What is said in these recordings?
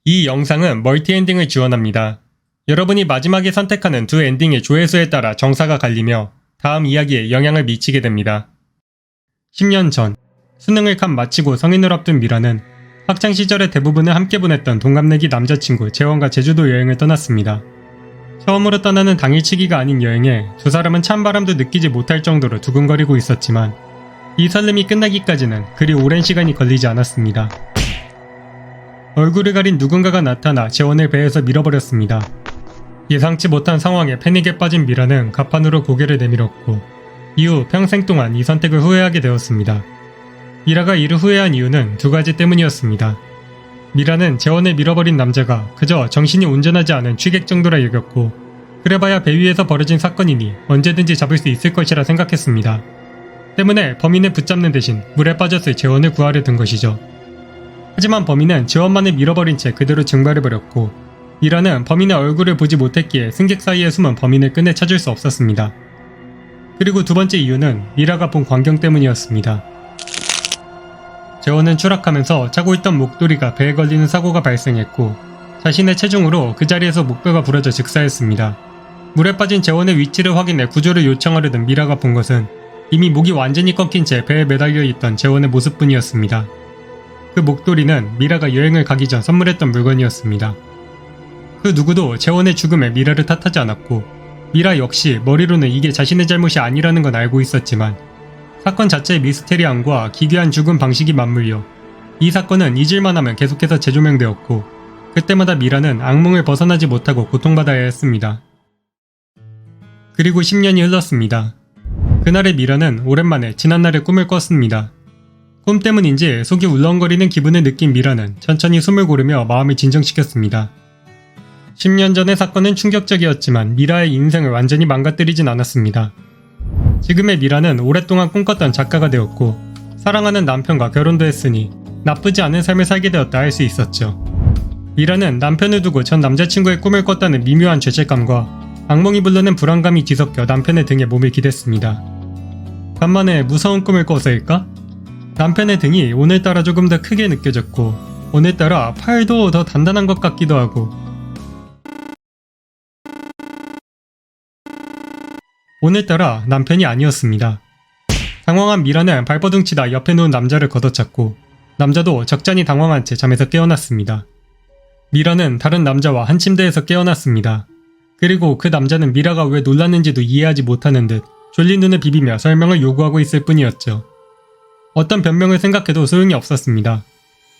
이 영상은 멀티엔딩을 지원합니다. 여러분이 마지막에 선택하는 두 엔딩의 조회수에 따라 정사가 갈리며 다음 이야기에 영향을 미치게 됩니다. 10년 전, 수능을 갓 마치고 성인을 앞둔 미라는 학창시절의 대부분을 함께 보냈던 동갑내기 남자친구 재원과 제주도 여행을 떠났습니다. 처음으로 떠나는 당일치기가 아닌 여행에 두 사람은 찬바람도 느끼지 못할 정도로 두근거리고 있었지만 이 설렘이 끝나기까지는 그리 오랜 시간이 걸리지 않았습니다. 얼굴을 가린 누군가가 나타나 재원을 배에서 밀어버렸습니다. 예상치 못한 상황에 패닉에 빠진 미라는 가판으로 고개를 내밀었고 이후 평생 동안 이 선택을 후회하게 되었습니다. 미라가 이를 후회한 이유는 두 가지 때문이었습니다. 미라는 재원을 밀어버린 남자가 그저 정신이 온전하지 않은 취객 정도라 여겼고 그래봐야 배 위에서 벌어진 사건이니 언제든지 잡을 수 있을 것이라 생각했습니다. 때문에 범인을 붙잡는 대신 물에 빠졌을 재원을 구하려 든 것이죠. 하지만 범인은 재원만을 밀어버린 채 그대로 증발해버렸고 미라는 범인의 얼굴을 보지 못했기에 승객 사이에 숨은 범인을 끝내 찾을 수 없었습니다. 그리고 두 번째 이유는 미라가 본 광경 때문이었습니다. 재원은 추락하면서 차고 있던 목도리가 배에 걸리는 사고가 발생했고 자신의 체중으로 그 자리에서 목뼈가 부러져 즉사했습니다. 물에 빠진 재원의 위치를 확인해 구조를 요청하려던 미라가 본 것은 이미 목이 완전히 꺾인 채 배에 매달려 있던 재원의 모습뿐이었습니다. 그 목도리는 미라가 여행을 가기 전 선물했던 물건이었습니다. 그 누구도 재원의 죽음에 미라를 탓하지 않았고 미라 역시 머리로는 이게 자신의 잘못이 아니라는 건 알고 있었지만 사건 자체의 미스테리함과 기괴한 죽음 방식이 맞물려 이 사건은 잊을만하면 계속해서 재조명되었고 그때마다 미라는 악몽을 벗어나지 못하고 고통받아야 했습니다. 그리고 10년이 흘렀습니다. 그날의 미라는 오랜만에 지난날의 꿈을 꿨습니다. 꿈 때문인지 속이 울렁거리는 기분을 느낀 미라는 천천히 숨을 고르며 마음을 진정시켰습니다. 10년 전의 사건은 충격적이었지만 미라의 인생을 완전히 망가뜨리진 않았습니다. 지금의 미라는 오랫동안 꿈꿨던 작가가 되었고 사랑하는 남편과 결혼도 했으니 나쁘지 않은 삶을 살게 되었다 할 수 있었죠. 미라는 남편을 두고 전 남자친구의 꿈을 꿨다는 미묘한 죄책감과 악몽이 부르는 불안감이 뒤섞여 남편의 등에 몸을 기댔습니다. 간만에 무서운 꿈을 꿔서일까? 남편의 등이 오늘따라 조금 더 크게 느껴졌고 오늘따라 팔도 더 단단한 것 같기도 하고 오늘따라 남편이 아니었습니다. 당황한 미라는 발버둥치다 옆에 누운 남자를 걷어찼고 남자도 적잖이 당황한 채 잠에서 깨어났습니다. 미라는 다른 남자와 한 침대에서 깨어났습니다. 그리고 그 남자는 미라가 왜 놀랐는지도 이해하지 못하는 듯 졸린 눈을 비비며 설명을 요구하고 있을 뿐이었죠. 어떤 변명을 생각해도 소용이 없었습니다.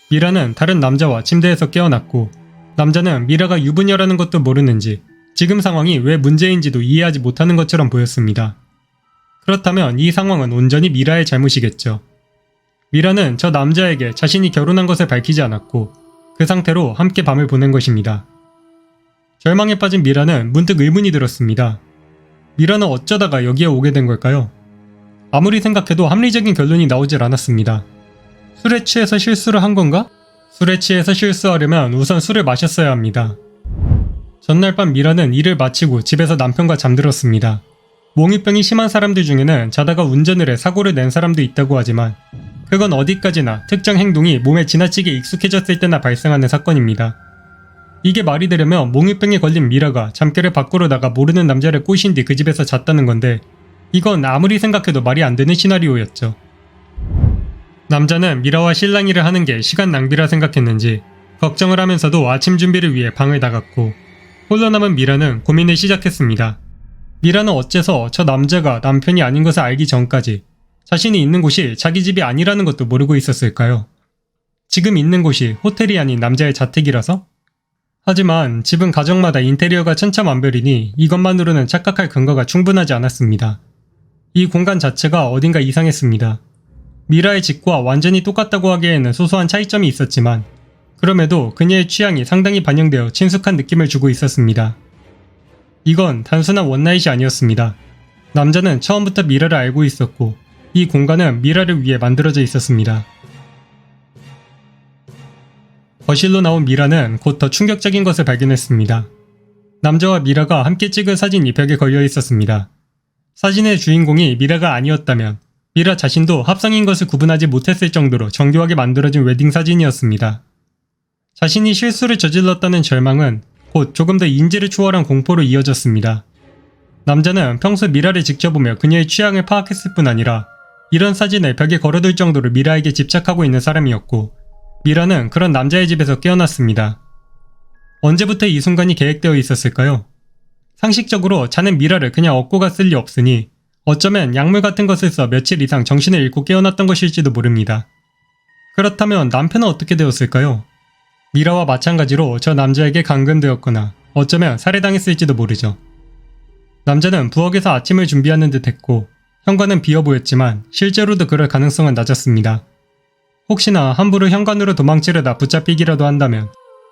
미라는 다른 남자와 침대에서 깨어났고 남자는 미라가 유부녀라는 것도 모르는지 지금 상황이 왜 문제인지도 이해하지 못하는 것처럼 보였습니다. 그렇다면 이 상황은 온전히 미라의 잘못이겠죠. 미라는 저 남자에게 자신이 결혼한 것을 밝히지 않았고 그 상태로 함께 밤을 보낸 것입니다. 절망에 빠진 미라는 문득 의문이 들었습니다. 미라는 어쩌다가 여기에 오게 된 걸까요? 아무리 생각해도 합리적인 결론이 나오질 않았습니다. 술에 취해서 실수를 한 건가? 술에 취해서 실수하려면 우선 술을 마셨어야 합니다. 전날 밤 미라는 일을 마치고 집에서 남편과 잠들었습니다. 몽유병이 심한 사람들 중에는 자다가 운전을 해 사고를 낸 사람도 있다고 하지만 그건 어디까지나 특정 행동이 몸에 지나치게 익숙해졌을 때나 발생하는 사건입니다. 이게 말이 되려면 몽유병에 걸린 미라가 잠결에 밖으로 나가 모르는 남자를 꼬신 뒤 그 집에서 잤다는 건데 이건 아무리 생각해도 말이 안 되는 시나리오였죠. 남자는 미라와 실랑이를 하는 게 시간 낭비라 생각했는지 걱정을 하면서도 아침 준비를 위해 방을 나갔고 홀로 남은 미라는 고민을 시작했습니다. 미라는 어째서 저 남자가 남편이 아닌 것을 알기 전까지 자신이 있는 곳이 자기 집이 아니라는 것도 모르고 있었을까요? 지금 있는 곳이 호텔이 아닌 남자의 자택이라서? 하지만 집은 가정마다 인테리어가 천차만별이니 이것만으로는 착각할 근거가 충분하지 않았습니다. 이 공간 자체가 어딘가 이상했습니다. 미라의 집과 완전히 똑같다고 하기에는 소소한 차이점이 있었지만 그럼에도 그녀의 취향이 상당히 반영되어 친숙한 느낌을 주고 있었습니다. 이건 단순한 원나잇이 아니었습니다. 남자는 처음부터 미라를 알고 있었고 이 공간은 미라를 위해 만들어져 있었습니다. 거실로 나온 미라는 곧 더 충격적인 것을 발견했습니다. 남자와 미라가 함께 찍은 사진이 벽에 걸려 있었습니다. 사진의 주인공이 미라가 아니었다면 미라 자신도 합성인 것을 구분하지 못했을 정도로 정교하게 만들어진 웨딩 사진이었습니다. 자신이 실수를 저질렀다는 절망은 곧 조금 더 인지를 초월한 공포로 이어졌습니다. 남자는 평소 미라를 지켜보며 그녀의 취향을 파악했을 뿐 아니라 이런 사진을 벽에 걸어둘 정도로 미라에게 집착하고 있는 사람이었고, 미라는 그런 남자의 집에서 깨어났습니다. 언제부터 이 순간이 계획되어 있었을까요? 상식적으로 자는 미라를 그냥 업고 갔을 리 없으니 어쩌면 약물 같은 것을 써 며칠 이상 정신을 잃고 깨어났던 것일지도 모릅니다. 그렇다면 남편은 어떻게 되었을까요? 미라와 마찬가지로 저 남자에게 감금되었거나 어쩌면 살해당했을지도 모르죠. 남자는 부엌에서 아침을 준비하는 듯 했고 현관은 비어 보였지만 실제로도 그럴 가능성은 낮았습니다. 혹시나 함부로 현관으로 도망치려다 붙잡히기라도 한다면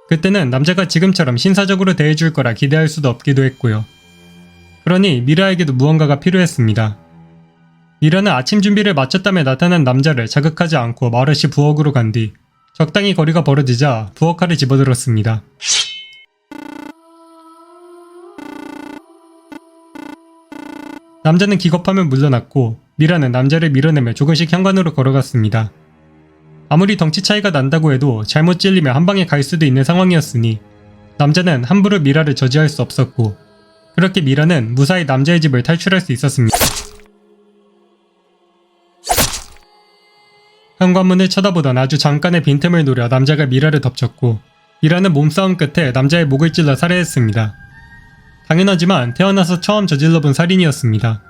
그때는 남자가 지금처럼 신사적으로 대해줄 거라 기대할 수도 없기도 했고요. 그러니 미라에게도 무언가가 필요했습니다. 미라는 아침 준비를 마쳤다며 나타난 남자를 자극하지 않고 말없이 부엌으로 간 뒤 적당히 거리가 벌어지자 부엌칼을 집어들었습니다. 남자는 기겁하며 물러났고 미라는 남자를 밀어내며 조금씩 현관으로 걸어갔습니다. 아무리 덩치 차이가 난다고 해도 잘못 찔리면 한 방에 갈 수도 있는 상황이었으니 남자는 함부로 미라를 저지할 수 없었고, 그렇게 미라는 무사히 남자의 집을 탈출할 수 있었습니다. 현관문을 쳐다보던 아주 잠깐의 빈틈을 노려 남자가 미라를 덮쳤고 미라는 몸싸움 끝에 남자의 목을 찔러 살해했습니다. 당연하지만 태어나서 처음 저질러본 살인이었습니다.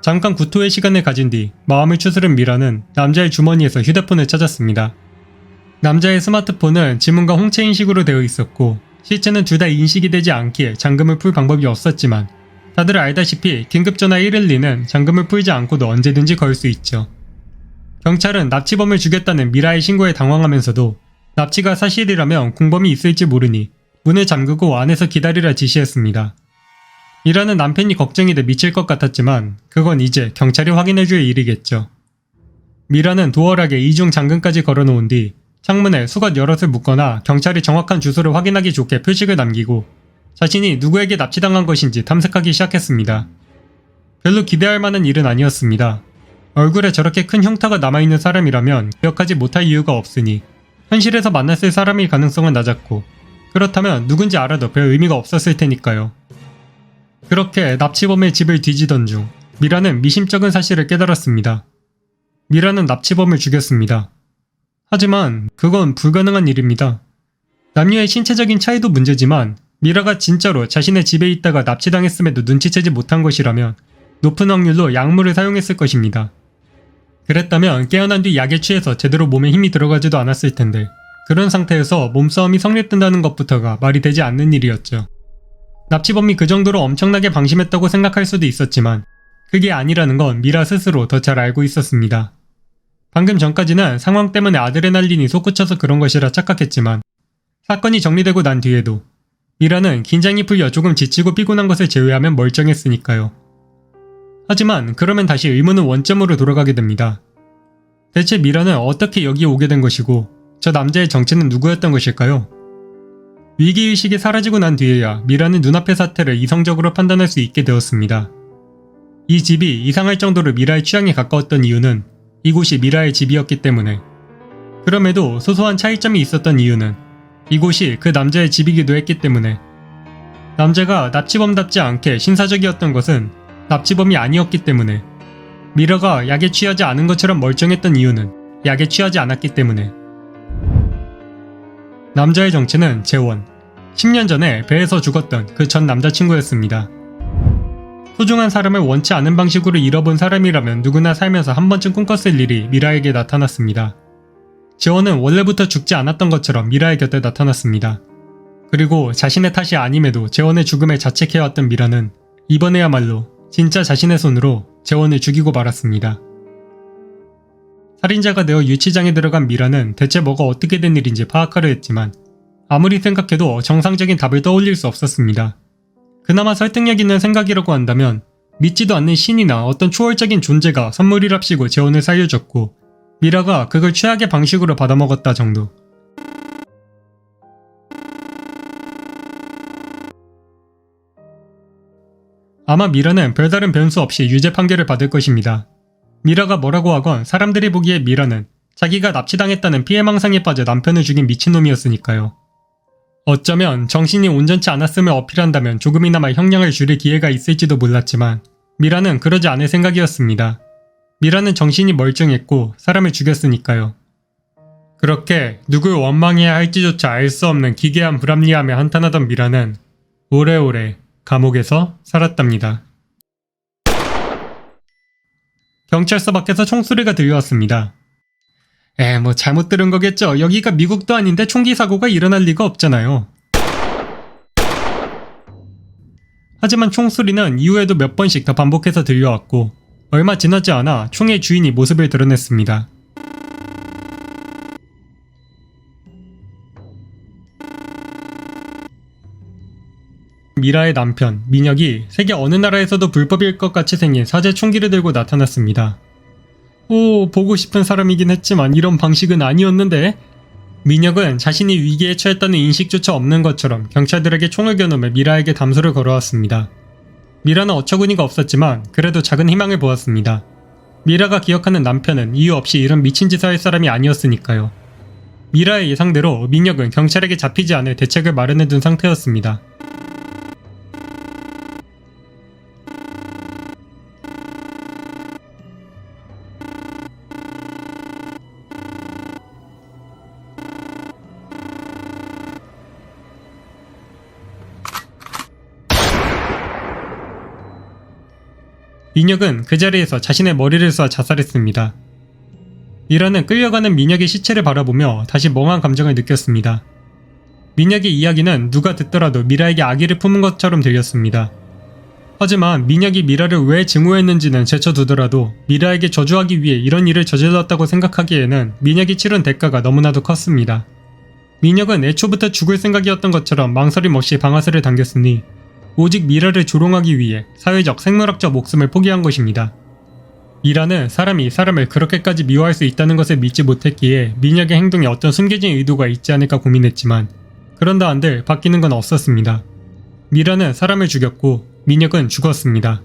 잠깐 구토의 시간을 가진 뒤 마음을 추스른 미라는 남자의 주머니에서 휴대폰을 찾았습니다. 남자의 스마트폰은 지문과 홍채 인식으로 되어 있었고 시체는 둘 다 인식이 되지 않기에 잠금을 풀 방법이 없었지만 다들 알다시피 긴급전화 112는 잠금을 풀지 않고도 언제든지 걸 수 있죠. 경찰은 납치범을 죽였다는 미라의 신고에 당황하면서도 납치가 사실이라면 공범이 있을지 모르니 문을 잠그고 안에서 기다리라 지시했습니다. 미라는 남편이 걱정이 돼 미칠 것 같았지만 그건 이제 경찰이 확인해줄 일이겠죠. 미라는 도어락에 이중 잠금까지 걸어놓은 뒤 창문에 수건 여럿을 묶거나 경찰이 정확한 주소를 확인하기 좋게 표식을 남기고 자신이 누구에게 납치당한 것인지 탐색하기 시작했습니다. 별로 기대할 만한 일은 아니었습니다. 얼굴에 저렇게 큰 흉터가 남아있는 사람이라면 기억하지 못할 이유가 없으니 현실에서 만났을 사람일 가능성은 낮았고, 그렇다면 누군지 알아도 별 의미가 없었을 테니까요. 그렇게 납치범의 집을 뒤지던 중 미라는 미심쩍은 사실을 깨달았습니다. 미라는 납치범을 죽였습니다. 하지만 그건 불가능한 일입니다. 남녀의 신체적인 차이도 문제지만 미라가 진짜로 자신의 집에 있다가 납치당했음에도 눈치채지 못한 것이라면 높은 확률로 약물을 사용했을 것입니다. 그랬다면 깨어난 뒤 약에 취해서 제대로 몸에 힘이 들어가지도 않았을 텐데 그런 상태에서 몸싸움이 성립된다는 것부터가 말이 되지 않는 일이었죠. 납치범이 그 정도로 엄청나게 방심했다고 생각할 수도 있었지만 그게 아니라는 건 미라 스스로 더 잘 알고 있었습니다. 방금 전까지는 상황 때문에 아드레날린이 솟구쳐서 그런 것이라 착각했지만 사건이 정리되고 난 뒤에도 미라는 긴장이 풀려 조금 지치고 피곤한 것을 제외하면 멀쩡했으니까요. 하지만 그러면 다시 의문은 원점으로 돌아가게 됩니다. 대체 미라는 어떻게 여기에 오게 된 것이고 저 남자의 정체는 누구였던 것일까요? 위기의식이 사라지고 난 뒤에야 미라는 눈앞의 사태를 이성적으로 판단할 수 있게 되었습니다. 이 집이 이상할 정도로 미라의 취향에 가까웠던 이유는 이곳이 미라의 집이었기 때문에, 그럼에도 소소한 차이점이 있었던 이유는 이곳이 그 남자의 집이기도 했기 때문에, 남자가 납치범답지 않게 신사적이었던 것은 납치범이 아니었기 때문에, 미라가 약에 취하지 않은 것처럼 멀쩡했던 이유는 약에 취하지 않았기 때문에. 남자의 정체는 재원, 10년 전에 배에서 죽었던 그 전 남자친구였습니다. 소중한 사람을 원치 않은 방식으로 잃어본 사람이라면 누구나 살면서 한 번쯤 꿈꿨을 일이 미라에게 나타났습니다. 재원은 원래부터 죽지 않았던 것처럼 미라의 곁에 나타났습니다. 그리고 자신의 탓이 아님에도 재원의 죽음에 자책해왔던 미라는 이번에야말로 진짜 자신의 손으로 재원을 죽이고 말았습니다. 살인자가 되어 유치장에 들어간 미라는 대체 뭐가 어떻게 된 일인지 파악하려 했지만 아무리 생각해도 정상적인 답을 떠올릴 수 없었습니다. 그나마 설득력 있는 생각이라고 한다면 믿지도 않는 신이나 어떤 초월적인 존재가 선물이랍시고 재원을 살려줬고 미라가 그걸 최악의 방식으로 받아먹었다 정도. 아마 미라는 별다른 변수 없이 유죄 판결을 받을 것입니다. 미라가 뭐라고 하건 사람들이 보기에 미라는 자기가 납치당했다는 피해망상에 빠져 남편을 죽인 미친놈이었으니까요. 어쩌면 정신이 온전치 않았음을 어필한다면 조금이나마 형량을 줄일 기회가 있을지도 몰랐지만 미라는 그러지 않을 생각이었습니다. 미라는 정신이 멀쩡했고 사람을 죽였으니까요. 그렇게 누굴 원망해야 할지조차 알 수 없는 기괴한 불합리함에 한탄하던 미라는 오래오래 감옥에서 살았답니다. 경찰서 밖에서 총소리가 들려왔습니다. 뭐 잘못 들은 거겠죠. 여기가 미국도 아닌데 총기 사고가 일어날 리가 없잖아요. 하지만 총소리는 이후에도 몇 번씩 더 반복해서 들려왔고 얼마 지나지 않아 총의 주인이 모습을 드러냈습니다. 미라의 남편, 민혁이 세계 어느 나라에서도 불법일 것 같이 생긴 사제 총기를 들고 나타났습니다. 보고 싶은 사람이긴 했지만 이런 방식은 아니었는데? 민혁은 자신이 위기에 처했다는 인식조차 없는 것처럼 경찰들에게 총을 겨누며 미라에게 담소를 걸어왔습니다. 미라는 어처구니가 없었지만 그래도 작은 희망을 보았습니다. 미라가 기억하는 남편은 이유 없이 이런 미친 짓을 할 사람이 아니었으니까요. 미라의 예상대로 민혁은 경찰에게 잡히지 않을 대책을 마련해둔 상태였습니다. 민혁은 그 자리에서 자신의 머리를 쏴 자살했습니다. 미라는 끌려가는 민혁의 시체를 바라보며 다시 멍한 감정을 느꼈습니다. 민혁의 이야기는 누가 듣더라도 미라에게 악의를 품은 것처럼 들렸습니다. 하지만 민혁이 미라를 왜 증오했는지는 제쳐두더라도 미라에게 저주하기 위해 이런 일을 저질렀다고 생각하기에는 민혁이 치른 대가가 너무나도 컸습니다. 민혁은 애초부터 죽을 생각이었던 것처럼 망설임 없이 방아쇠를 당겼으니 오직 미라를 조롱하기 위해 사회적 생물학적 목숨을 포기한 것입니다. 미라는 사람이 사람을 그렇게까지 미워할 수 있다는 것을 믿지 못했기에 민혁의 행동에 어떤 숨겨진 의도가 있지 않을까 고민했지만 그런다 한들 바뀌는 건 없었습니다. 미라는 사람을 죽였고 민혁은 죽었습니다.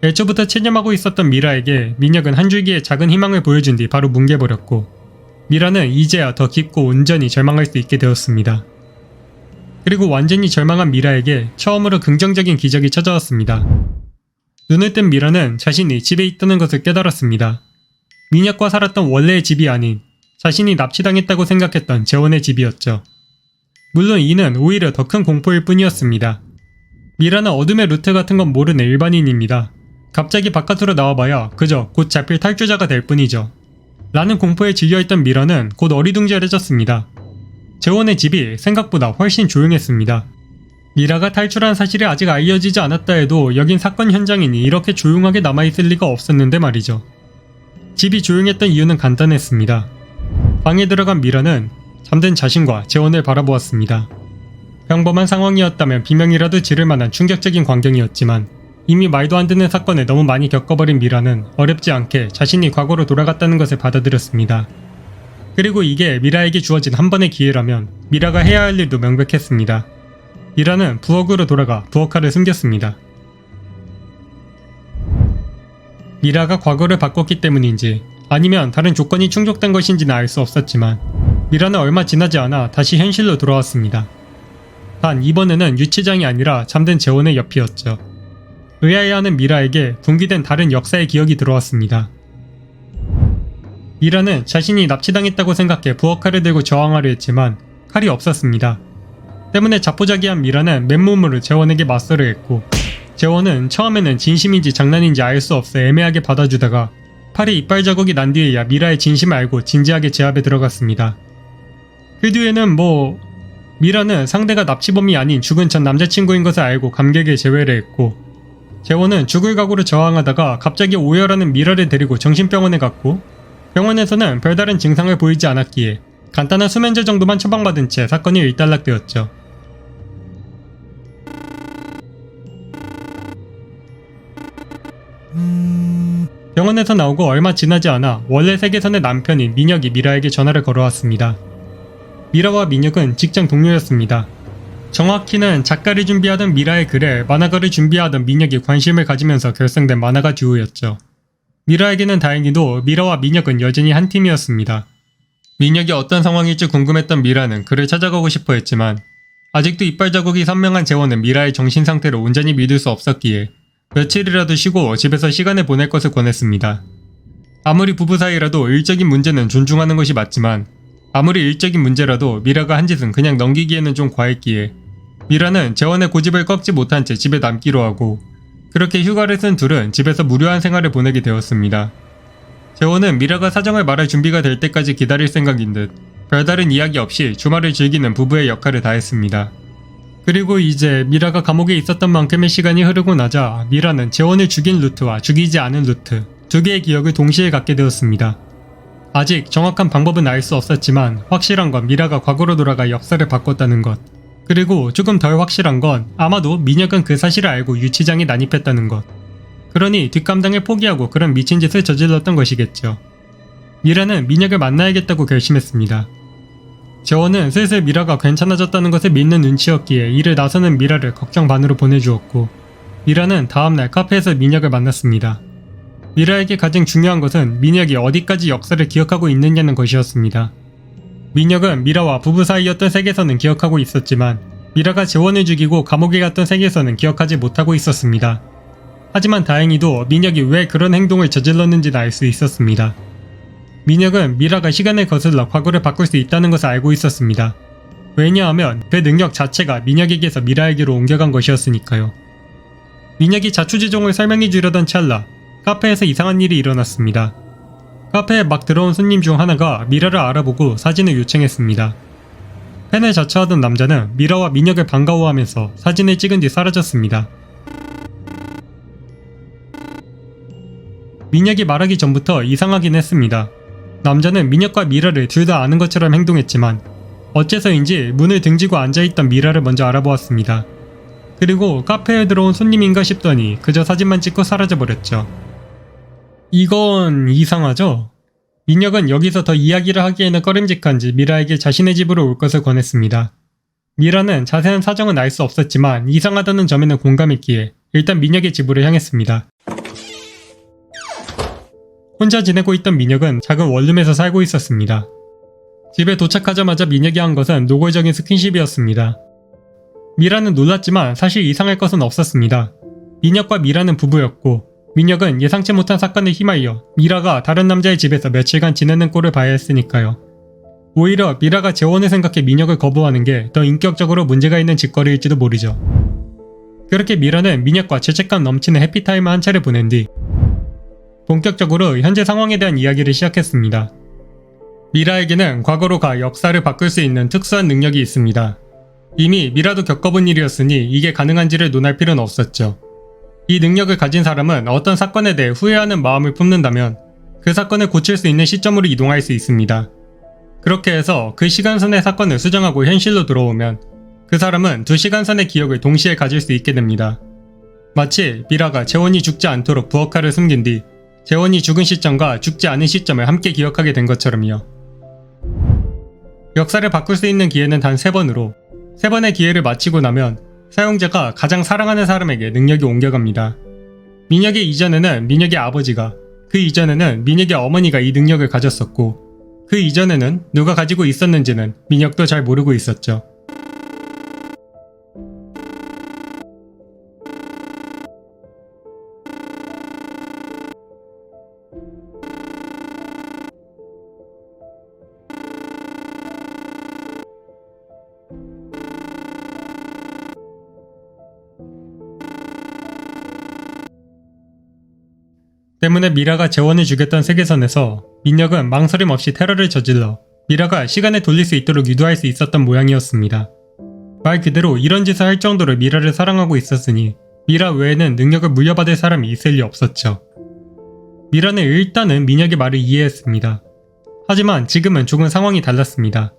애초부터 체념하고 있었던 미라에게 민혁은 한 줄기의 작은 희망을 보여준 뒤 바로 뭉개버렸고 미라는 이제야 더 깊고 온전히 절망할 수 있게 되었습니다. 그리고 완전히 절망한 미라에게 처음으로 긍정적인 기적이 찾아왔습니다. 눈을 뜬 미라는 자신이 집에 있다는 것을 깨달았습니다. 민혁과 살았던 원래의 집이 아닌 자신이 납치당했다고 생각했던 재원의 집이었죠. 물론 이는 오히려 더 큰 공포일 뿐이었습니다. 미라는 어둠의 루트 같은 건 모르는 일반인입니다. 갑자기 바깥으로 나와봐야 그저 곧 잡힐 탈주자가 될 뿐이죠. 라는 공포에 질려있던 미라는 곧 어리둥절해졌습니다. 재원의 집이 생각보다 훨씬 조용했습니다. 미라가 탈출한 사실이 아직 알려지지 않았다 해도 여긴 사건 현장이니 이렇게 조용하게 남아있을 리가 없었는데 말이죠. 집이 조용했던 이유는 간단했습니다. 방에 들어간 미라는 잠든 자신과 재원을 바라보았습니다. 평범한 상황이었다면 비명이라도 지를 만한 충격적인 광경이었지만 이미 말도 안 되는 사건을 너무 많이 겪어버린 미라는 어렵지 않게 자신이 과거로 돌아갔다는 것을 받아들였습니다. 그리고 이게 미라에게 주어진 한 번의 기회라면 미라가 해야 할 일도 명백했습니다. 미라는 부엌으로 돌아가 부엌칼을 숨겼습니다. 미라가 과거를 바꿨기 때문인지 아니면 다른 조건이 충족된 것인지는 알 수 없었지만 미라는 얼마 지나지 않아 다시 현실로 돌아왔습니다. 단 이번에는 유치장이 아니라 잠든 재원의 옆이었죠. 의아해하는 미라에게 분기된 다른 역사의 기억이 들어왔습니다. 미라는 자신이 납치당했다고 생각해 부엌칼을 들고 저항하려 했지만 칼이 없었습니다. 때문에 자포자기한 미라는 맨몸으로 재원에게 맞서려 했고 재원은 처음에는 진심인지 장난인지 알 수 없어 애매하게 받아주다가 팔에 이빨 자국이 난 뒤에야 미라의 진심을 알고 진지하게 제압에 들어갔습니다. 그 뒤에는 미라는 상대가 납치범이 아닌 죽은 전 남자친구인 것을 알고 감격에 제외를 했고 재원은 죽을 각오로 저항하다가 갑자기 오열하는 미라를 데리고 정신병원에 갔고 병원에서는 별다른 증상을 보이지 않았기에 간단한 수면제 정도만 처방받은 채 사건이 일단락되었죠. 병원에서 나오고 얼마 지나지 않아 원래 세계선의 남편인 민혁이 미라에게 전화를 걸어왔습니다. 미라와 민혁은 직장 동료였습니다. 정확히는 작가를 준비하던 미라의 글에 만화가를 준비하던 민혁이 관심을 가지면서 결성된 만화가 듀오였죠. 미라에게는 다행히도 미라와 민혁은 여전히 한 팀이었습니다. 민혁이 어떤 상황일지 궁금했던 미라는 그를 찾아가고 싶어 했지만 아직도 이빨 자국이 선명한 재원은 미라의 정신 상태를 온전히 믿을 수 없었기에 며칠이라도 쉬고 집에서 시간을 보낼 것을 권했습니다. 아무리 부부 사이라도 일적인 문제는 존중하는 것이 맞지만 아무리 일적인 문제라도 미라가 한 짓은 그냥 넘기기에는 좀 과했기에 미라는 재원의 고집을 꺾지 못한 채 집에 남기로 하고 그렇게 휴가를 쓴 둘은 집에서 무료한 생활을 보내게 되었습니다. 재원은 미라가 사정을 말할 준비가 될 때까지 기다릴 생각인 듯 별다른 이야기 없이 주말을 즐기는 부부의 역할을 다했습니다. 그리고 이제 미라가 감옥에 있었던 만큼의 시간이 흐르고 나자 미라는 재원을 죽인 루트와 죽이지 않은 루트 두 개의 기억을 동시에 갖게 되었습니다. 아직 정확한 방법은 알 수 없었지만 확실한 건 미라가 과거로 돌아가 역사를 바꿨다는 것. 그리고 조금 덜 확실한 건 아마도 민혁은 그 사실을 알고 유치장에 난입했다는 것. 그러니 뒷감당을 포기하고 그런 미친 짓을 저질렀던 것이겠죠. 미라는 민혁을 만나야겠다고 결심했습니다. 재원은 슬슬 미라가 괜찮아졌다는 것을 믿는 눈치였기에 이를 나서는 미라를 걱정 반으로 보내주었고 미라는 다음날 카페에서 민혁을 만났습니다. 미라에게 가장 중요한 것은 민혁이 어디까지 역사를 기억하고 있느냐는 것이었습니다. 민혁은 미라와 부부 사이였던 세계선은 기억하고 있었지만 미라가 재원을 죽이고 감옥에 갔던 세계선은 기억하지 못하고 있었습니다. 하지만 다행히도 민혁이 왜 그런 행동을 저질렀는지는 알 수 있었습니다. 민혁은 미라가 시간을 거슬러 과거를 바꿀 수 있다는 것을 알고 있었습니다. 왜냐하면 그 능력 자체가 민혁에게서 미라에게로 옮겨간 것이었으니까요. 민혁이 자초지종을 설명해 주려던 찰나 카페에서 이상한 일이 일어났습니다. 카페에 막 들어온 손님 중 하나가 미라를 알아보고 사진을 요청했습니다. 팬을 자처하던 남자는 미라와 민혁을 반가워하면서 사진을 찍은 뒤 사라졌습니다. 민혁이 말하기 전부터 이상하긴 했습니다. 남자는 민혁과 미라를 둘 다 아는 것처럼 행동했지만 어째서인지 문을 등지고 앉아있던 미라를 먼저 알아보았습니다. 그리고 카페에 들어온 손님인가 싶더니 그저 사진만 찍고 사라져버렸죠. 이건 이상하죠? 민혁은 여기서 더 이야기를 하기에는 꺼림직한지 미라에게 자신의 집으로 올 것을 권했습니다. 미라는 자세한 사정은 알 수 없었지만 이상하다는 점에는 공감했기에 일단 민혁의 집으로 향했습니다. 혼자 지내고 있던 민혁은 작은 원룸에서 살고 있었습니다. 집에 도착하자마자 민혁이 한 것은 노골적인 스킨십이었습니다. 미라는 놀랐지만 사실 이상할 것은 없었습니다. 민혁과 미라는 부부였고 민혁은 예상치 못한 사건에 휘말려 미라가 다른 남자의 집에서 며칠간 지내는 꼴을 봐야 했으니까요. 오히려 미라가 재원을 생각해 민혁을 거부하는 게 더 인격적으로 문제가 있는 짓거리일지도 모르죠. 그렇게 미라는 민혁과 죄책감 넘치는 해피타임을 한 차례 보낸 뒤 본격적으로 현재 상황에 대한 이야기를 시작했습니다. 미라에게는 과거로 가 역사를 바꿀 수 있는 특수한 능력이 있습니다. 이미 미라도 겪어본 일이었으니 이게 가능한지를 논할 필요는 없었죠. 이 능력을 가진 사람은 어떤 사건에 대해 후회하는 마음을 품는다면 그 사건을 고칠 수 있는 시점으로 이동할 수 있습니다. 그렇게 해서 그 시간선의 사건을 수정하고 현실로 들어오면 그 사람은 두 시간선의 기억을 동시에 가질 수 있게 됩니다. 마치 미라가 재원이 죽지 않도록 부엌칼을 숨긴 뒤 재원이 죽은 시점과 죽지 않은 시점을 함께 기억하게 된 것처럼요. 역사를 바꿀 수 있는 기회는 단 3번으로 3번의 기회를 마치고 나면 사용자가 가장 사랑하는 사람에게 능력이 옮겨갑니다. 민혁의 이전에는 민혁의 아버지가, 그 이전에는 민혁의 어머니가 이 능력을 가졌었고 그 이전에는 누가 가지고 있었는지는 민혁도 잘 모르고 있었죠. 때문에 미라가 재원을 죽였던 세계선에서 민혁은 망설임 없이 테러를 저질러 미라가 시간을 돌릴 수 있도록 유도할 수 있었던 모양이었습니다. 말 그대로 이런 짓을 할 정도로 미라를 사랑하고 있었으니 미라 외에는 능력을 물려받을 사람이 있을 리 없었죠. 미라는 일단은 민혁의 말을 이해했습니다. 하지만 지금은 조금 상황이 달랐습니다.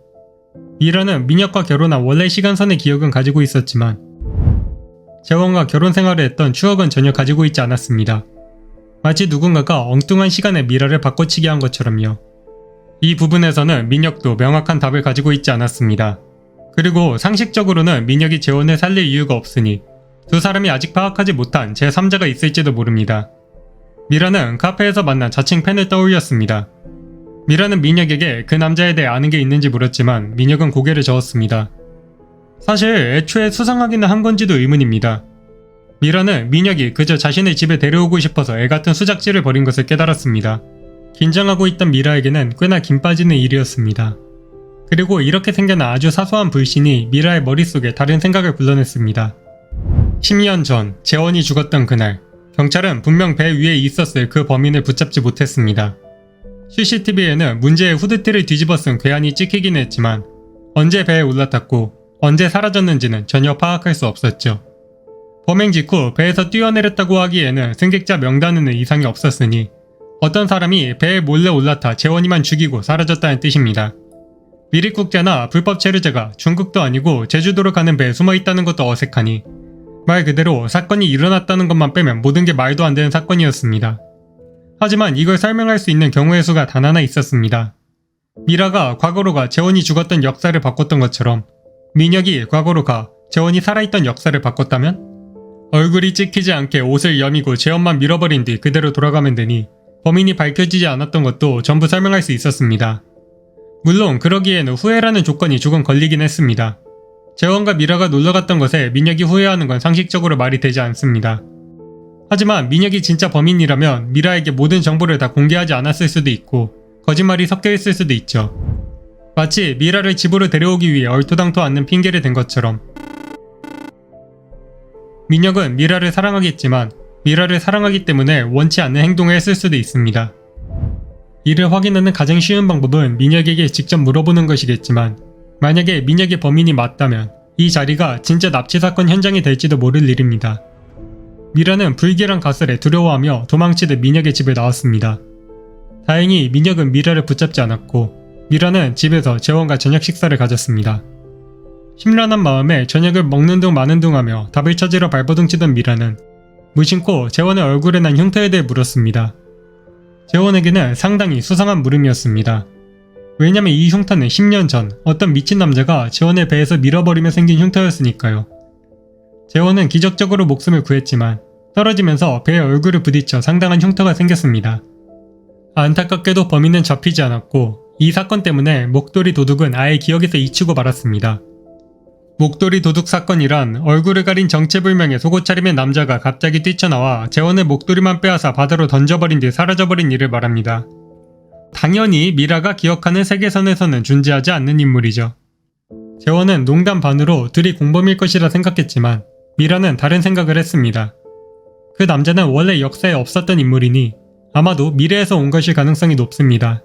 미라는 민혁과 결혼한 원래 시간선의 기억은 가지고 있었지만 재원과 결혼 생활을 했던 추억은 전혀 가지고 있지 않았습니다. 마치 누군가가 엉뚱한 시간에 미라를 바꿔치기 한 것처럼요. 이 부분에서는 민혁도 명확한 답을 가지고 있지 않았습니다. 그리고 상식적으로는 민혁이 재원을 살릴 이유가 없으니 두 사람이 아직 파악하지 못한 제3자가 있을지도 모릅니다. 미라는 카페에서 만난 자칭 팬을 떠올렸습니다. 미라는 민혁에게 그 남자에 대해 아는 게 있는지 물었지만 민혁은 고개를 저었습니다. 사실 애초에 수상하기는 한 건지도 의문입니다. 미라는 민혁이 그저 자신의 집에 데려오고 싶어서 애같은 수작질을 벌인 것을 깨달았습니다. 긴장하고 있던 미라에게는 꽤나 긴 빠지는 일이었습니다. 그리고 이렇게 생겨난 아주 사소한 불신이 미라의 머릿속에 다른 생각을 불러냈습니다. 10년 전 재원이 죽었던 그날, 경찰은 분명 배 위에 있었을 그 범인을 붙잡지 못했습니다. CCTV에는 문제의 후드티를 뒤집어 쓴 괴한이 찍히긴 했지만 언제 배에 올라탔고 언제 사라졌는지는 전혀 파악할 수 없었죠. 범행 직후 배에서 뛰어내렸다고 하기에는 승객자 명단에는 이상이 없었으니 어떤 사람이 배에 몰래 올라타 재원이만 죽이고 사라졌다는 뜻입니다. 미립국제나 불법 체류자가 중국도 아니고 제주도로 가는 배에 숨어있다는 것도 어색하니 말 그대로 사건이 일어났다는 것만 빼면 모든 게 말도 안 되는 사건이었습니다. 하지만 이걸 설명할 수 있는 경우의 수가 단 하나 있었습니다. 미라가 과거로 가 재원이 죽었던 역사를 바꿨던 것처럼 민혁이 과거로 가 재원이 살아있던 역사를 바꿨다면? 얼굴이 찍히지 않게 옷을 여미고 재원만 밀어버린 뒤 그대로 돌아가면 되니 범인이 밝혀지지 않았던 것도 전부 설명할 수 있었습니다. 물론 그러기에는 후회라는 조건이 조금 걸리긴 했습니다. 재원과 미라가 놀러갔던 것에 민혁이 후회하는 건 상식적으로 말이 되지 않습니다. 하지만 민혁이 진짜 범인이라면 미라에게 모든 정보를 다 공개하지 않았을 수도 있고 거짓말이 섞여 있을 수도 있죠. 마치 미라를 집으로 데려오기 위해 얼토당토 않는 핑계를 댄 것처럼. 민혁은 미라를 사랑하겠지만 미라를 사랑하기 때문에 원치 않는 행동을 했을 수도 있습니다. 이를 확인하는 가장 쉬운 방법은 민혁에게 직접 물어보는 것이겠지만 만약에 민혁이 범인이 맞다면 이 자리가 진짜 납치 사건 현장이 될지도 모를 일입니다. 미라는 불길한 가설에 두려워하며 도망치듯 민혁의 집을 나왔습니다. 다행히 민혁은 미라를 붙잡지 않았고 미라는 집에서 재원과 저녁 식사를 가졌습니다. 심란한 마음에 저녁을 먹는 둥 마는 둥 하며 답을 찾으러 발버둥치던 미라는 무심코 재원의 얼굴에 난 흉터에 대해 물었습니다. 재원에게는 상당히 수상한 물음이었습니다. 왜냐면 이 흉터는 10년 전 어떤 미친 남자가 재원의 배에서 밀어버리며 생긴 흉터였으니까요. 재원은 기적적으로 목숨을 구했지만 떨어지면서 배에 얼굴을 부딪혀 상당한 흉터가 생겼습니다. 안타깝게도 범인은 잡히지 않았고 이 사건 때문에 목도리 도둑은 아예 기억에서 잊히고 말았습니다. 목도리 도둑 사건이란 얼굴을 가린 정체불명의 속옷 차림의 남자가 갑자기 뛰쳐나와 재원의 목도리만 빼앗아 바다로 던져버린 뒤 사라져버린 일을 말합니다. 당연히 미라가 기억하는 세계선에서는 존재하지 않는 인물이죠. 재원은 농담 반으로 둘이 공범일 것이라 생각했지만 미라는 다른 생각을 했습니다. 그 남자는 원래 역사에 없었던 인물이니 아마도 미래에서 온 것일 가능성이 높습니다.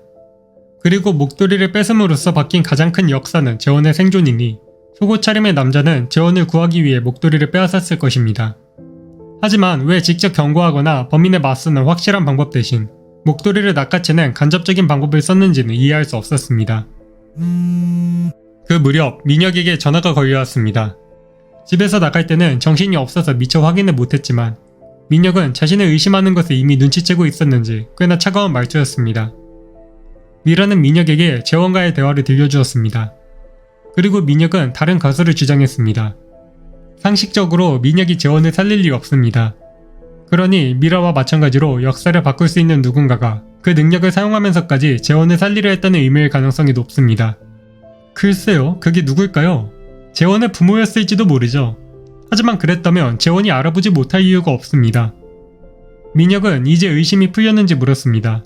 그리고 목도리를 뺏음으로써 바뀐 가장 큰 역사는 재원의 생존이니 속옷 차림의 남자는 재원을 구하기 위해 목도리를 빼앗았을 것입니다. 하지만 왜 직접 경고하거나 범인에 맞서는 확실한 방법 대신 목도리를 낚아채는 간접적인 방법을 썼는지는 이해할 수 없었습니다. 그 무렵 민혁에게 전화가 걸려왔습니다. 집에서 나갈 때는 정신이 없어서 미처 확인을 못했지만 민혁은 자신을 의심하는 것을 이미 눈치채고 있었는지 꽤나 차가운 말투였습니다. 미라는 민혁에게 재원과의 대화를 들려주었습니다. 그리고 민혁은 다른 가설을 주장했습니다. 상식적으로 민혁이 재원을 살릴 리 없습니다. 그러니 미라와 마찬가지로 역사를 바꿀 수 있는 누군가가 그 능력을 사용하면서까지 재원을 살리려 했다는 의미일 가능성이 높습니다. 글쎄요, 그게 누굴까요? 재원의 부모였을지도 모르죠. 하지만 그랬다면 재원이 알아보지 못할 이유가 없습니다. 민혁은 이제 의심이 풀렸는지 물었습니다.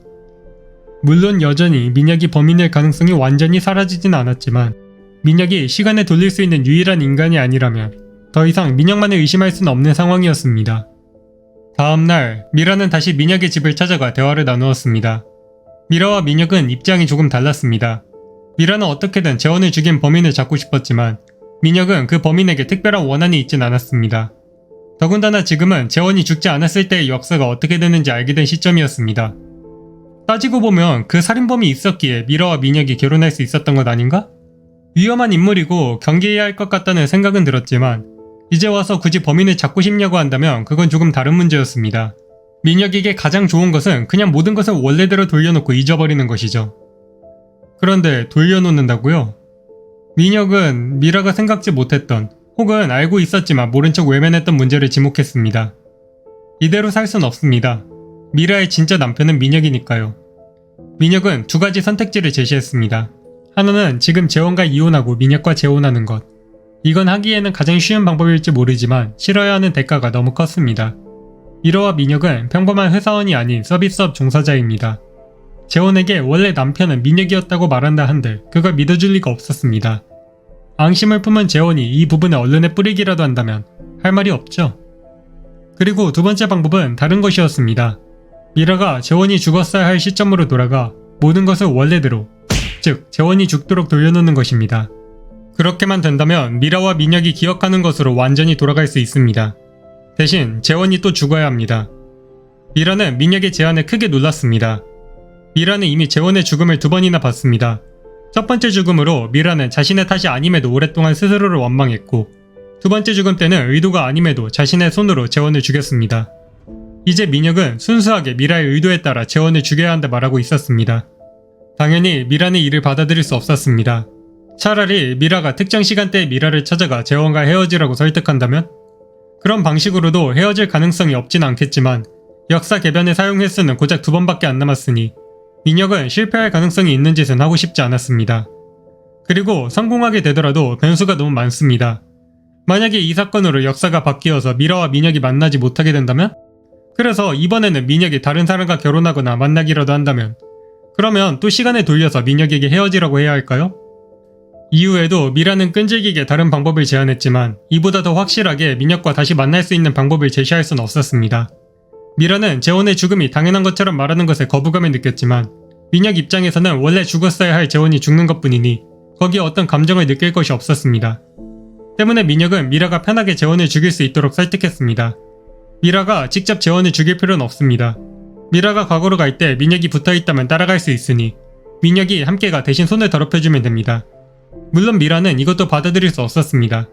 물론 여전히 민혁이 범인일 가능성이 완전히 사라지진 않았지만 민혁이 시간을 돌릴 수 있는 유일한 인간이 아니라면 더 이상 민혁만을 의심할 수는 없는 상황이었습니다. 다음날 미라는 다시 민혁의 집을 찾아가 대화를 나누었습니다. 미라와 민혁은 입장이 조금 달랐습니다. 미라는 어떻게든 재원을 죽인 범인을 잡고 싶었지만 민혁은 그 범인에게 특별한 원한이 있진 않았습니다. 더군다나 지금은 재원이 죽지 않았을 때의 역사가 어떻게 되는지 알게 된 시점이었습니다. 따지고 보면 그 살인범이 있었기에 미라와 민혁이 결혼할 수 있었던 것 아닌가? 위험한 인물이고 경계해야 할 것 같다는 생각은 들었지만 이제 와서 굳이 범인을 잡고 싶냐고 한다면 그건 조금 다른 문제였습니다. 민혁에게 가장 좋은 것은 그냥 모든 것을 원래대로 돌려놓고 잊어버리는 것이죠. 그런데 돌려놓는다고요? 민혁은 미라가 생각지 못했던 혹은 알고 있었지만 모른 척 외면했던 문제를 지목했습니다. 이대로 살 순 없습니다. 미라의 진짜 남편은 민혁이니까요. 민혁은 두 가지 선택지를 제시했습니다. 하나는 지금 재원과 이혼하고 민혁과 재혼하는 것. 이건 하기에는 가장 쉬운 방법일지 모르지만 치러야 하는 대가가 너무 컸습니다. 미라와 민혁은 평범한 회사원이 아닌 서비스업 종사자입니다. 재원에게 원래 남편은 민혁이었다고 말한다 한들 그걸 믿어줄 리가 없었습니다. 앙심을 품은 재원이 이 부분을 언론에 뿌리기라도 한다면 할 말이 없죠. 그리고 두 번째 방법은 다른 것이었습니다. 미라가 재원이 죽었어야 할 시점으로 돌아가 모든 것을 원래대로, 즉 재원이 죽도록 돌려놓는 것입니다. 그렇게만 된다면 미라와 민혁이 기억하는 것으로 완전히 돌아갈 수 있습니다. 대신 재원이 또 죽어야 합니다. 미라는 민혁의 제안에 크게 놀랐습니다. 미라는 이미 재원의 죽음을 두 번이나 봤습니다. 첫 번째 죽음으로 미라는 자신의 탓이 아님에도 오랫동안 스스로를 원망했고, 두 번째 죽음 때는 의도가 아님에도 자신의 손으로 재원을 죽였습니다. 이제 민혁은 순수하게 미라의 의도에 따라 재원을 죽여야 한다 말하고 있었습니다. 당연히 미라는 이를 받아들일 수 없었습니다. 차라리 미라가 특정 시간대에 미라를 찾아가 재원과 헤어지라고 설득한다면? 그런 방식으로도 헤어질 가능성이 없진 않겠지만 역사 개변의 사용 횟수는 고작 2번밖에 안 남았으니 민혁은 실패할 가능성이 있는 짓은 하고 싶지 않았습니다. 그리고 성공하게 되더라도 변수가 너무 많습니다. 만약에 이 사건으로 역사가 바뀌어서 미라와 민혁이 만나지 못하게 된다면? 그래서 이번에는 민혁이 다른 사람과 결혼하거나 만나기라도 한다면? 그러면 또 시간을 돌려서 민혁에게 헤어지라고 해야 할까요? 이후에도 미라는 끈질기게 다른 방법을 제안했지만 이보다 더 확실하게 민혁과 다시 만날 수 있는 방법을 제시할 수는 없었습니다. 미라는 재원의 죽음이 당연한 것처럼 말하는 것에 거부감을 느꼈지만 민혁 입장에서는 원래 죽었어야 할 재원이 죽는 것뿐이니 거기에 어떤 감정을 느낄 것이 없었습니다. 때문에 민혁은 미라가 편하게 재원을 죽일 수 있도록 설득했습니다. 미라가 직접 재원을 죽일 필요는 없습니다. 미라가 과거로 갈 때 민혁이 붙어있다면 따라갈 수 있으니 민혁이 함께가 대신 손을 더럽혀주면 됩니다. 물론 미라는 이것도 받아들일 수 없었습니다.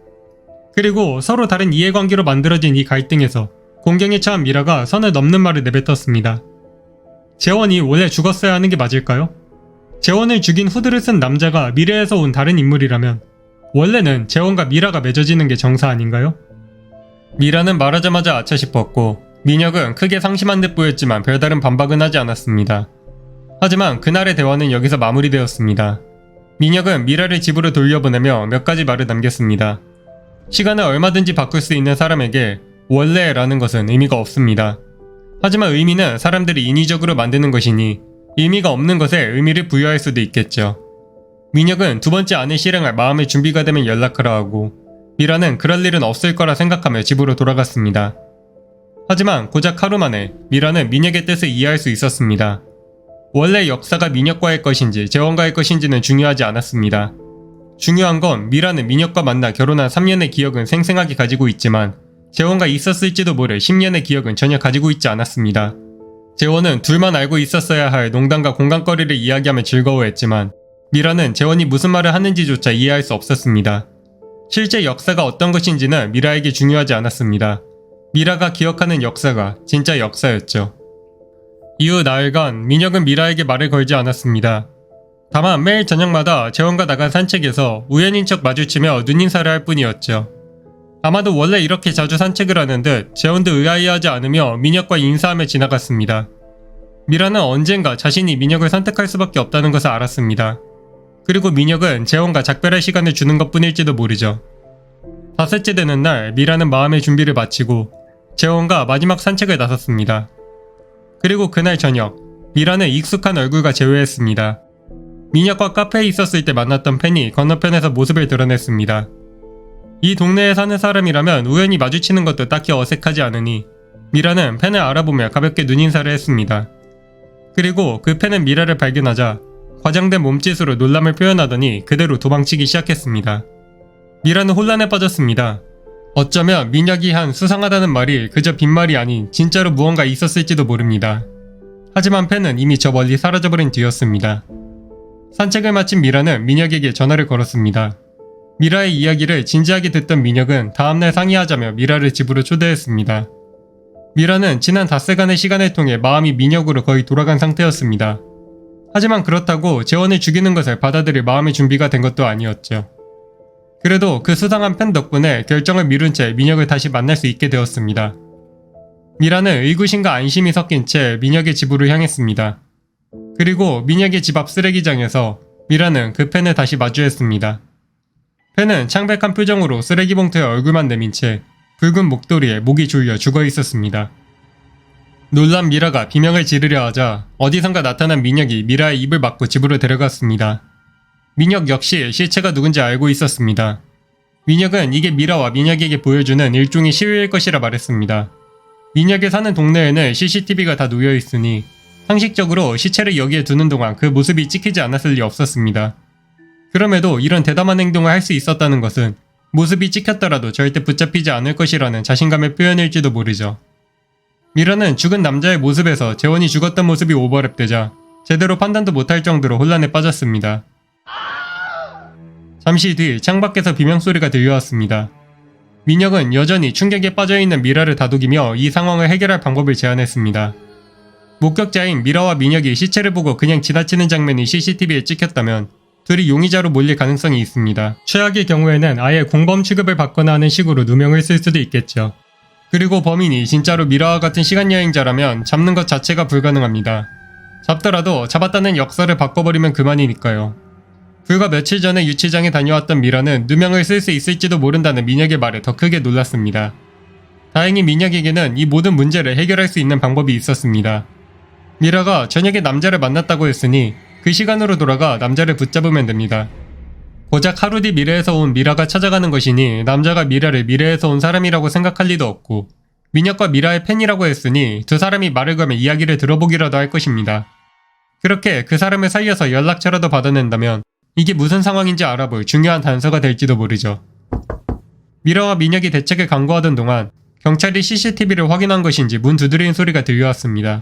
그리고 서로 다른 이해관계로 만들어진 이 갈등에서 공경에 처한 미라가 선을 넘는 말을 내뱉었습니다. 재원이 원래 죽었어야 하는 게 맞을까요? 재원을 죽인 후드를 쓴 남자가 미래에서 온 다른 인물이라면 원래는 재원과 미라가 맺어지는 게 정사 아닌가요? 미라는 말하자마자 아차 싶었고 민혁은 크게 상심한 듯 보였지만 별다른 반박은 하지 않았습니다. 하지만 그날의 대화는 여기서 마무리되었습니다. 민혁은 미라를 집으로 돌려보내며 몇 가지 말을 남겼습니다. 시간을 얼마든지 바꿀 수 있는 사람에게 원래라는 것은 의미가 없습니다. 하지만 의미는 사람들이 인위적으로 만드는 것이니 의미가 없는 것에 의미를 부여할 수도 있겠죠. 민혁은 두 번째 아내 실행할 마음의 준비가 되면 연락하라 하고 미라는 그럴 일은 없을 거라 생각하며 집으로 돌아갔습니다. 하지만 고작 하루 만에 미라는 민혁의 뜻을 이해할 수 있었습니다. 원래 역사가 민혁과의 것인지 재원과의 것인지는 중요하지 않았습니다. 중요한 건 미라는 민혁과 만나 결혼한 3년의 기억은 생생하게 가지고 있지만 재원과 있었을지도 모를 10년의 기억은 전혀 가지고 있지 않았습니다. 재원은 둘만 알고 있었어야 할 농담과 공감거리를 이야기하며 즐거워했지만 미라는 재원이 무슨 말을 하는지조차 이해할 수 없었습니다. 실제 역사가 어떤 것인지는 미라에게 중요하지 않았습니다. 미라가 기억하는 역사가 진짜 역사였죠. 이후 나흘간 민혁은 미라에게 말을 걸지 않았습니다. 다만 매일 저녁마다 재원과 나간 산책에서 우연인 척 마주치며 눈인사를 할 뿐이었죠. 아마도 원래 이렇게 자주 산책을 하는 듯 재원도 의아해하지 않으며 민혁과 인사하며 지나갔습니다. 미라는 언젠가 자신이 민혁을 선택할 수밖에 없다는 것을 알았습니다. 그리고 민혁은 재원과 작별할 시간을 주는 것뿐일지도 모르죠. 닷새째 되는 날 미라는 마음의 준비를 마치고 재원과 마지막 산책을 나섰습니다. 그리고 그날 저녁 미라는 익숙한 얼굴과 재회했습니다. 민혁과 카페에 있었을 때 만났던 팬이 건너편에서 모습을 드러냈습니다. 이 동네에 사는 사람이라면 우연히 마주치는 것도 딱히 어색하지 않으니 미라는 팬을 알아보며 가볍게 눈인사를 했습니다. 그리고 그 팬은 미라를 발견하자 과장된 몸짓으로 놀람을 표현하더니 그대로 도망치기 시작했습니다. 미라는 혼란에 빠졌습니다. 어쩌면 민혁이 한 수상하다는 말이 그저 빈말이 아닌 진짜로 무언가 있었을지도 모릅니다. 하지만 팬은 이미 저 멀리 사라져버린 뒤였습니다. 산책을 마친 미라는 민혁에게 전화를 걸었습니다. 미라의 이야기를 진지하게 듣던 민혁은 다음날 상의하자며 미라를 집으로 초대했습니다. 미라는 지난 닷새간의 시간을 통해 마음이 민혁으로 거의 돌아간 상태였습니다. 하지만 그렇다고 재원을 죽이는 것을 받아들일 마음의 준비가 된 것도 아니었죠. 그래도 그 수상한 팬 덕분에 결정을 미룬 채 민혁을 다시 만날 수 있게 되었습니다. 미라는 의구심과 안심이 섞인 채 민혁의 집으로 향했습니다. 그리고 민혁의 집 앞 쓰레기장에서 미라는 그 펜을 다시 마주했습니다. 펜은 창백한 표정으로 쓰레기 봉투에 얼굴만 내민 채 붉은 목도리에 목이 졸려 죽어 있었습니다. 놀란 미라가 비명을 지르려 하자 어디선가 나타난 민혁이 미라의 입을 막고 집으로 데려갔습니다. 민혁 역시 시체가 누군지 알고 있었습니다. 민혁은 이게 미라와 민혁에게 보여주는 일종의 시위일 것이라 말했습니다. 민혁이 사는 동네에는 CCTV가 다 놓여 있으니 상식적으로 시체를 여기에 두는 동안 그 모습이 찍히지 않았을 리 없었습니다. 그럼에도 이런 대담한 행동을 할 수 있었다는 것은 모습이 찍혔더라도 절대 붙잡히지 않을 것이라는 자신감의 표현일지도 모르죠. 미라는 죽은 남자의 모습에서 재원이 죽었던 모습이 오버랩되자 제대로 판단도 못할 정도로 혼란에 빠졌습니다. 잠시 뒤 창밖에서 비명소리가 들려왔습니다. 민혁은 여전히 충격에 빠져있는 미라를 다독이며 이 상황을 해결할 방법을 제안했습니다. 목격자인 미라와 민혁이 시체를 보고 그냥 지나치는 장면이 CCTV에 찍혔다면 둘이 용의자로 몰릴 가능성이 있습니다. 최악의 경우에는 아예 공범 취급을 받거나 하는 식으로 누명을 쓸 수도 있겠죠. 그리고 범인이 진짜로 미라와 같은 시간여행자라면 잡는 것 자체가 불가능합니다. 잡더라도 잡았다는 역사를 바꿔버리면 그만이니까요. 불과 며칠 전에 유치장에 다녀왔던 미라는 누명을 쓸 수 있을지도 모른다는 민혁의 말에 더 크게 놀랐습니다. 다행히 민혁에게는 이 모든 문제를 해결할 수 있는 방법이 있었습니다. 미라가 저녁에 남자를 만났다고 했으니 그 시간으로 돌아가 남자를 붙잡으면 됩니다. 고작 하루 뒤 미래에서 온 미라가 찾아가는 것이니 남자가 미라를 미래에서 온 사람이라고 생각할 리도 없고 민혁과 미라의 팬이라고 했으니 두 사람이 말을 걸면 이야기를 들어보기라도 할 것입니다. 그렇게 그 사람을 살려서 연락처라도 받아낸다면 이게 무슨 상황인지 알아볼 중요한 단서가 될지도 모르죠. 미라와 민혁이 대책을 강구하던 동안 경찰이 CCTV를 확인한 것인지 문 두드리는 소리가 들려왔습니다.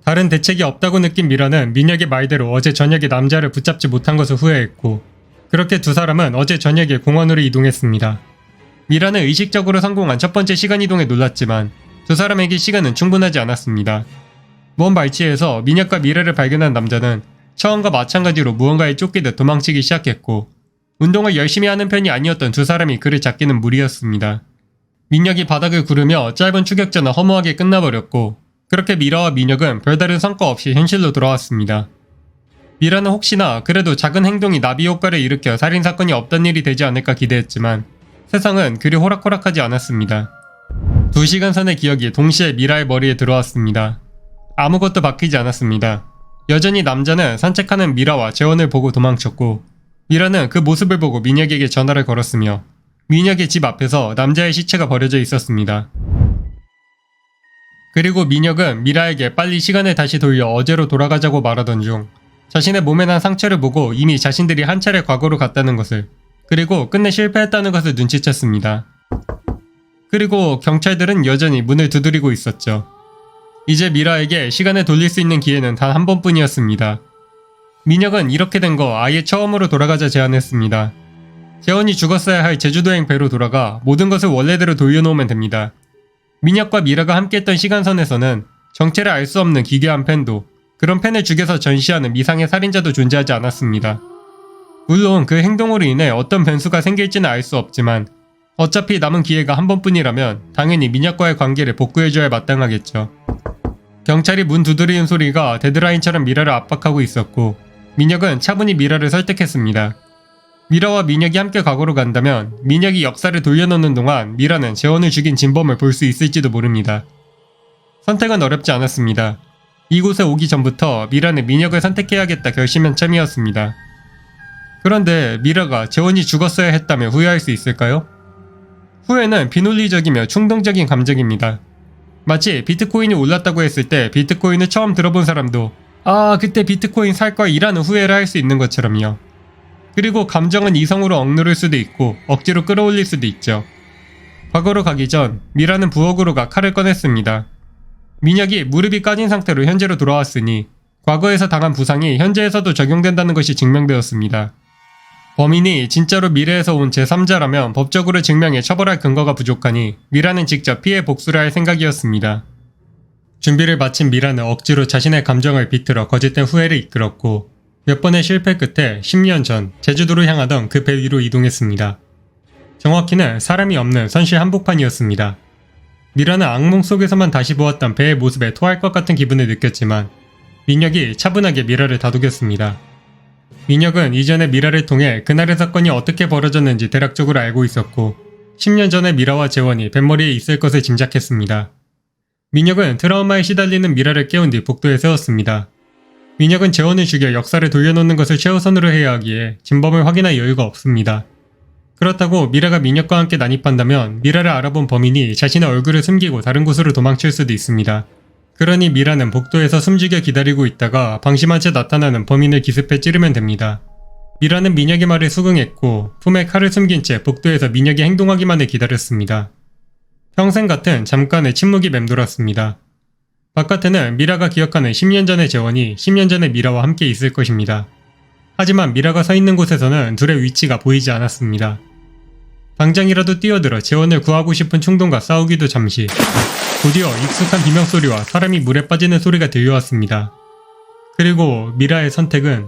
다른 대책이 없다고 느낀 미라는 민혁의 말대로 어제 저녁에 남자를 붙잡지 못한 것을 후회했고 그렇게 두 사람은 어제 저녁에 공원으로 이동했습니다. 미라는 의식적으로 성공한 첫 번째 시간이동에 놀랐지만 두 사람에게 시간은 충분하지 않았습니다. 먼 발치에서 민혁과 미라를 발견한 남자는 처음과 마찬가지로 무언가에 쫓기듯 도망치기 시작했고 운동을 열심히 하는 편이 아니었던 두 사람이 그를 잡기는 무리였습니다. 민혁이 바닥을 구르며 짧은 추격전은 허무하게 끝나버렸고 그렇게 미라와 민혁은 별다른 성과 없이 현실로 돌아왔습니다. 미라는 혹시나 그래도 작은 행동이 나비 효과를 일으켜 살인사건이 없던 일이 되지 않을까 기대했지만 세상은 그리 호락호락하지 않았습니다. 2시간 선의 기억이 동시에 미라의 머리에 들어왔습니다. 아무것도 바뀌지 않았습니다. 여전히 남자는 산책하는 미라와 재원을 보고 도망쳤고 미라는 그 모습을 보고 민혁에게 전화를 걸었으며 민혁의 집 앞에서 남자의 시체가 버려져 있었습니다. 그리고 민혁은 미라에게 빨리 시간을 다시 돌려 어제로 돌아가자고 말하던 중 자신의 몸에 난 상처를 보고 이미 자신들이 한 차례 과거로 갔다는 것을 그리고 끝내 실패했다는 것을 눈치챘습니다. 그리고 경찰들은 여전히 문을 두드리고 있었죠. 이제 미라에게 시간을 돌릴 수 있는 기회는 단 한 번뿐이었습니다. 민혁은 이렇게 된 거 아예 처음으로 돌아가자 제안했습니다. 재원이 죽었어야 할 제주도행 배로 돌아가 모든 것을 원래대로 돌려놓으면 됩니다. 민혁과 미라가 함께했던 시간선에서는 정체를 알 수 없는 기괴한 펜도 그런 펜을 죽여서 전시하는 미상의 살인자도 존재하지 않았습니다. 물론 그 행동으로 인해 어떤 변수가 생길지는 알 수 없지만 어차피 남은 기회가 한 번뿐이라면 당연히 민혁과의 관계를 복구해줘야 마땅하겠죠. 경찰이 문 두드리는 소리가 데드라인처럼 미라를 압박하고 있었고 민혁은 차분히 미라를 설득했습니다. 미라와 민혁이 함께 과거로 간다면 민혁이 역사를 돌려놓는 동안 미라는 재원을 죽인 진범을 볼 수 있을지도 모릅니다. 선택은 어렵지 않았습니다. 이곳에 오기 전부터 미라는 민혁을 선택해야겠다 결심한 참이었습니다. 그런데 미라가 재원이 죽었어야 했다며 후회할 수 있을까요? 후회는 비논리적이며 충동적인 감정입니다. 마치 비트코인이 올랐다고 했을 때 비트코인을 처음 들어본 사람도 그때 비트코인 살걸 이라는 후회를 할 수 있는 것처럼요. 그리고 감정은 이성으로 억누를 수도 있고 억지로 끌어올릴 수도 있죠. 과거로 가기 전 미라는 부엌으로 가 칼을 꺼냈습니다. 민혁이 무릎이 까진 상태로 현재로 돌아왔으니 과거에서 당한 부상이 현재에서도 적용된다는 것이 증명되었습니다. 범인이 진짜로 미래에서 온 제3자라면 법적으로 증명해 처벌할 근거가 부족하니 미라는 직접 피해 복수를 할 생각이었습니다. 준비를 마친 미라는 억지로 자신의 감정을 비틀어 거짓된 후회를 이끌었고 몇 번의 실패 끝에 10년 전 제주도로 향하던 그 배 위로 이동했습니다. 정확히는 사람이 없는 선실 한복판이었습니다. 미라는 악몽 속에서만 다시 보았던 배의 모습에 토할 것 같은 기분을 느꼈지만 민혁이 차분하게 미라를 다독였습니다. 민혁은 이전에 미라를 통해 그날의 사건이 어떻게 벌어졌는지 대략적으로 알고 있었고 10년 전에 미라와 재원이 뱃머리에 있을 것을 짐작했습니다. 민혁은 트라우마에 시달리는 미라를 깨운 뒤 복도에 세웠습니다. 민혁은 재원을 죽여 역사를 돌려놓는 것을 최우선으로 해야 하기에 진범을 확인할 여유가 없습니다. 그렇다고 미라가 민혁과 함께 난입한다면 미라를 알아본 범인이 자신의 얼굴을 숨기고 다른 곳으로 도망칠 수도 있습니다. 그러니 미라는 복도에서 숨죽여 기다리고 있다가 방심한 채 나타나는 범인을 기습해 찌르면 됩니다. 미라는 민혁의 말에 수긍했고 품에 칼을 숨긴 채 복도에서 민혁이 행동하기만을 기다렸습니다. 평생 같은 잠깐의 침묵이 맴돌았습니다. 바깥에는 미라가 기억하는 10년 전의 재원이 10년 전의 미라와 함께 있을 것입니다. 하지만 미라가 서 있는 곳에서는 둘의 위치가 보이지 않았습니다. 당장이라도 뛰어들어 재원을 구하고 싶은 충동과 싸우기도 잠시. 곧이어 익숙한 비명소리와 사람이 물에 빠지는 소리가 들려왔습니다. 그리고 미라의 선택은